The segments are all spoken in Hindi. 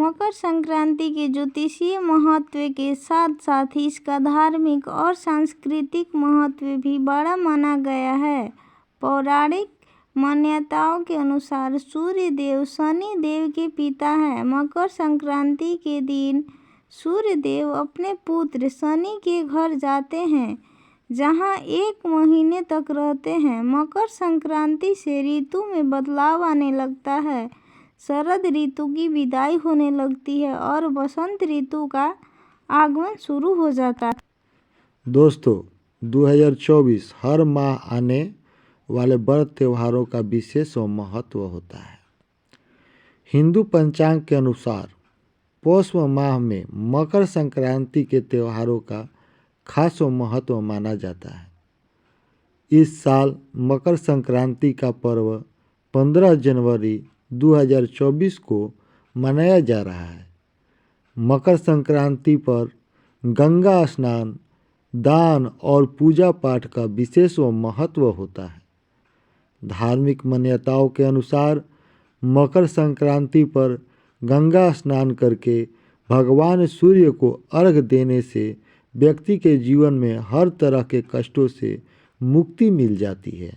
मकर संक्रांति के ज्योतिषीय महत्व के साथ साथ ही इसका धार्मिक और सांस्कृतिक महत्व भी बड़ा माना गया है। पौराणिक मान्यताओं के अनुसार सूर्य देव शनि देव के पिता हैं। मकर संक्रांति के दिन सूर्य देव अपने पुत्र शनि के घर जाते हैं, जहां 1 महीने तक रहते हैं। मकर संक्रांति से ऋतु में बदलाव आने लगता है, शरद ऋतु की विदाई होने लगती है और बसंत ऋतु का आगमन शुरू हो जाता है। दोस्तों, 2024 हर माह आने वाले बड़े त्योहारों का विशेष महत्व होता है। हिंदू पंचांग के अनुसार पौष माह में मकर संक्रांति के त्योहारों का खास महत्व माना जाता है। इस साल मकर संक्रांति का पर्व 15 जनवरी 2024 को मनाया जा रहा है। मकर संक्रांति पर गंगा स्नान, दान और पूजा पाठ का विशेष महत्व होता है। धार्मिक मान्यताओं के अनुसार मकर संक्रांति पर गंगा स्नान करके भगवान सूर्य को अर्घ्य देने से व्यक्ति के जीवन में हर तरह के कष्टों से मुक्ति मिल जाती है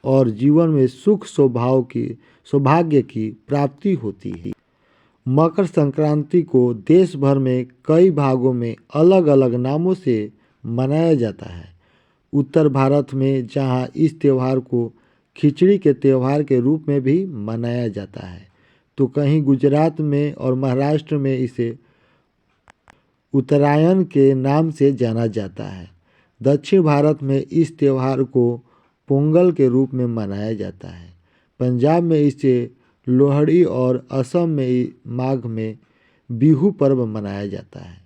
और जीवन में सुख सौभाग्य की प्राप्ति होती है। मकर संक्रांति को देश भर में कई भागों में अलग अलग नामों से मनाया जाता है। उत्तर भारत में जहां इस त्यौहार को खिचड़ी के त्यौहार के रूप में भी मनाया जाता है, तो कहीं गुजरात में और महाराष्ट्र में इसे उत्तरायण के नाम से जाना जाता है। दक्षिण भारत में इस त्यौहार को पोंगल के रूप में मनाया जाता है। पंजाब में इसे लोहड़ी और असम में माघ में बिहू पर्व मनाया जाता है।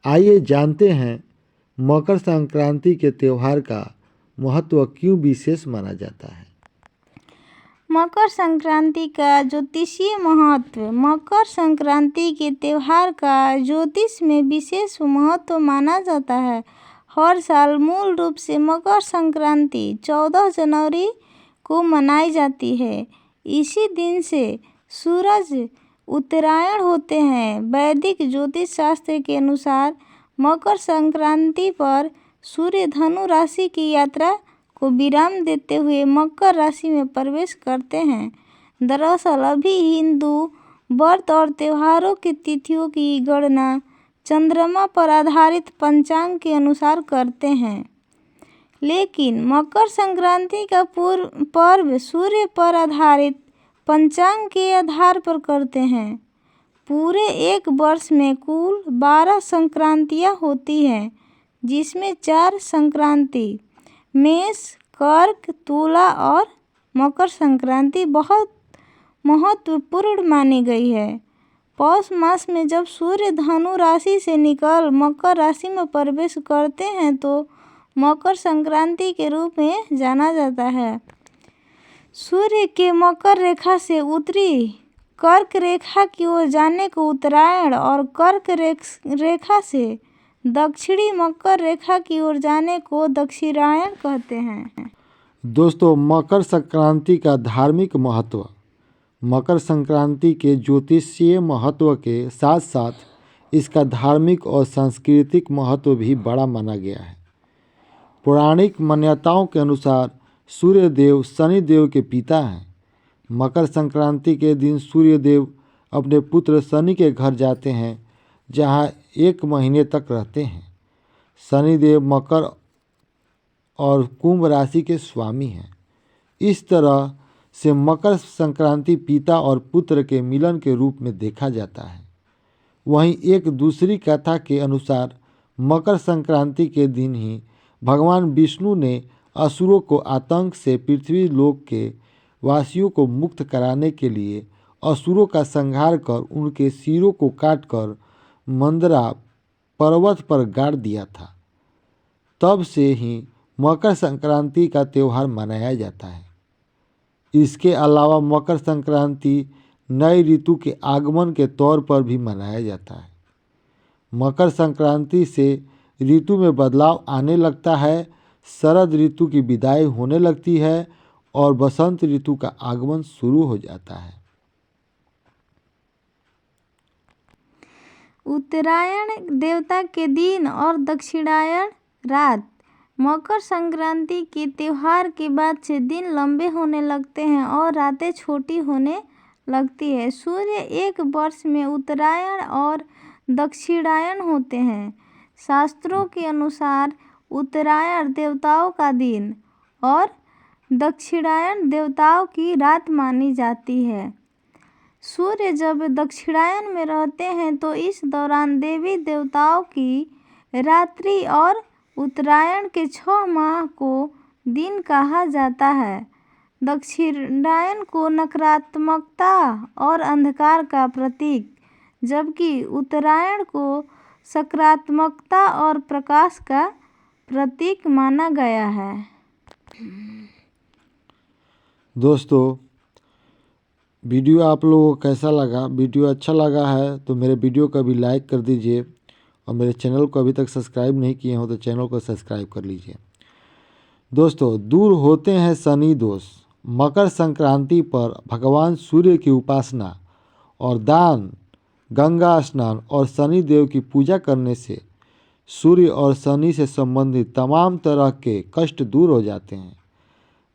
आइए जानते हैं मकर संक्रांति के त्यौहार का महत्व क्यों विशेष माना जाता है। मकर संक्रांति का ज्योतिषीय महत्व। मकर संक्रांति के त्यौहार का ज्योतिष में विशेष महत्व माना जाता है। हर साल मूल रूप से मकर संक्रांति 14 जनवरी को मनाई जाती है। इसी दिन से सूरज उत्तरायण होते हैं। वैदिक ज्योतिष शास्त्र के अनुसार मकर संक्रांति पर सूर्य धनु राशि की यात्रा को विराम देते हुए मकर राशि में प्रवेश करते हैं। दरअसल अभी हिंदू व्रत और त्योहारों की तिथियों की गणना चंद्रमा पर आधारित पंचांग के अनुसार करते हैं, लेकिन मकर संक्रांति का पर्व सूर्य पर आधारित पंचांग के आधार पर करते हैं। पूरे एक वर्ष में कुल 12 संक्रांतियाँ होती हैं, जिसमें 4 संक्रांति मेष, कर्क, तुला और मकर संक्रांति बहुत महत्वपूर्ण मानी गई है। पौष मास में जब सूर्य धनु राशि से निकल मकर राशि में प्रवेश करते हैं तो मकर संक्रांति के रूप में जाना जाता है। सूर्य के मकर रेखा से उत्तरी कर्क रेखा की ओर जाने को उत्तरायण और कर्क रेखा से दक्षिणी मकर रेखा की ओर जाने को दक्षिणायन कहते हैं। दोस्तों, मकर संक्रांति का धार्मिक महत्व। मकर संक्रांति के ज्योतिषीय महत्व के साथ साथ इसका धार्मिक और सांस्कृतिक महत्व भी बड़ा माना गया है। पौराणिक मान्यताओं के अनुसार सूर्य देव शनि देव के पिता हैं। मकर संक्रांति के दिन सूर्य देव अपने पुत्र शनि के घर जाते हैं, जहां 1 महीने तक रहते हैं। शनि देव मकर और कुंभ राशि के स्वामी हैं। इस तरह से मकर संक्रांति पिता और पुत्र के मिलन के रूप में देखा जाता है। वहीं एक दूसरी कथा के अनुसार मकर संक्रांति के दिन ही भगवान विष्णु ने असुरों को आतंक से पृथ्वी लोक के वासियों को मुक्त कराने के लिए असुरों का संहार कर उनके सिरों को काटकर मंदरा पर्वत पर गाड़ दिया था। तब से ही मकर संक्रांति का त्यौहार मनाया जाता है। इसके अलावा मकर संक्रांति नई ऋतु के आगमन के तौर पर भी मनाया जाता है। मकर संक्रांति से ऋतु में बदलाव आने लगता है, शरद ऋतु की विदाई होने लगती है और बसंत ऋतु का आगमन शुरू हो जाता है। उत्तरायण देवता के दिन और दक्षिणायन रात। मकर संक्रांति के त्यौहार के बाद से दिन लंबे होने लगते हैं और रातें छोटी होने लगती है। सूर्य एक वर्ष में उत्तरायण और दक्षिणायन होते हैं। शास्त्रों के अनुसार उत्तरायण देवताओं का दिन और दक्षिणायन देवताओं की रात मानी जाती है। सूर्य जब दक्षिणायन में रहते हैं तो इस दौरान देवी देवताओं की रात्रि और उत्तरायण के 6 माह को दिन कहा जाता है। दक्षिणायन को नकारात्मकता और अंधकार का प्रतीक, जबकि उत्तरायण को सकारात्मकता और प्रकाश का प्रतीक माना गया है। दोस्तों, वीडियो आप लोगों को कैसा लगा? वीडियो अच्छा लगा है तो मेरे वीडियो को भी लाइक कर दीजिए और मेरे चैनल को अभी तक सब्सक्राइब नहीं किए हो तो चैनल को सब्सक्राइब कर लीजिए। दोस्तों, दूर होते हैं शनि दोष। मकर संक्रांति पर भगवान सूर्य की उपासना और दान, गंगा स्नान और शनि देव की पूजा करने से सूर्य और शनि से संबंधित तमाम तरह के कष्ट दूर हो जाते हैं।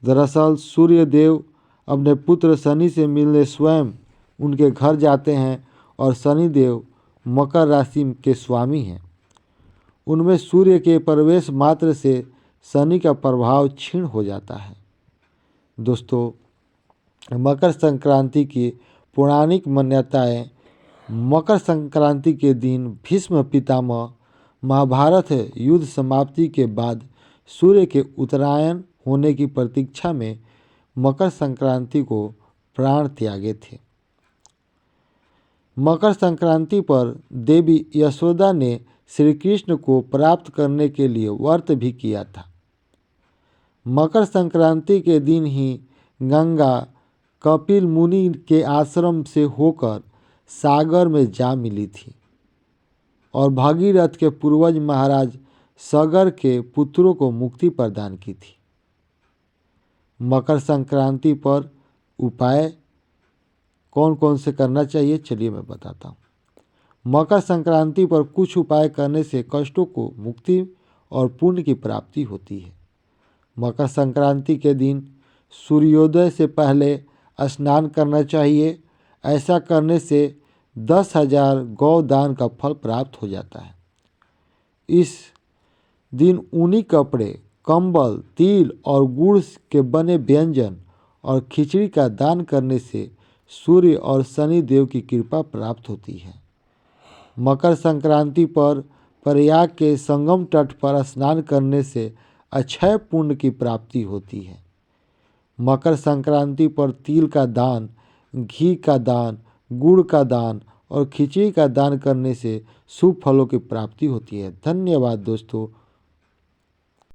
दरअसल सूर्य देव अपने पुत्र शनि से मिलने स्वयं उनके घर जाते हैं और शनि देव मकर राशि के स्वामी हैं। उनमें सूर्य के प्रवेश मात्र से शनि का प्रभाव क्षीण हो जाता है। दोस्तों, मकर संक्रांति की पौराणिक मान्यताएं। मकर संक्रांति के दिन भीष्म पितामह महाभारत युद्ध समाप्ति के बाद सूर्य के उत्तरायण होने की प्रतीक्षा में मकर संक्रांति को प्राण त्यागे थे। मकर संक्रांति पर देवी यशोदा ने श्री कृष्ण को प्राप्त करने के लिए व्रत भी किया था। मकर संक्रांति के दिन ही गंगा कपिल मुनि के आश्रम से होकर सागर में जा मिली थी और भागीरथ के पूर्वज महाराज सगर के पुत्रों को मुक्ति प्रदान की थी। मकर संक्रांति पर उपाय कौन कौन से करना चाहिए, चलिए मैं बताता हूँ। मकर संक्रांति पर कुछ उपाय करने से कष्टों को मुक्ति और पुण्य की प्राप्ति होती है। मकर संक्रांति के दिन सूर्योदय से पहले स्नान करना चाहिए। ऐसा करने से 10,000 गौ दान का फल प्राप्त हो जाता है। इस दिन ऊनी कपड़े, कंबल, तिल और गुड़ के बने व्यंजन और खिचड़ी का दान करने से सूर्य और शनि देव की कृपा प्राप्त होती है। मकर संक्रांति पर प्रयाग के संगम तट पर स्नान करने से अक्षय पुण्य की प्राप्ति होती है। मकर संक्रांति पर तिल का दान, घी का दान, गुड़ का दान और खिचड़ी का दान करने से शुभ फलों की प्राप्ति होती है। धन्यवाद दोस्तों।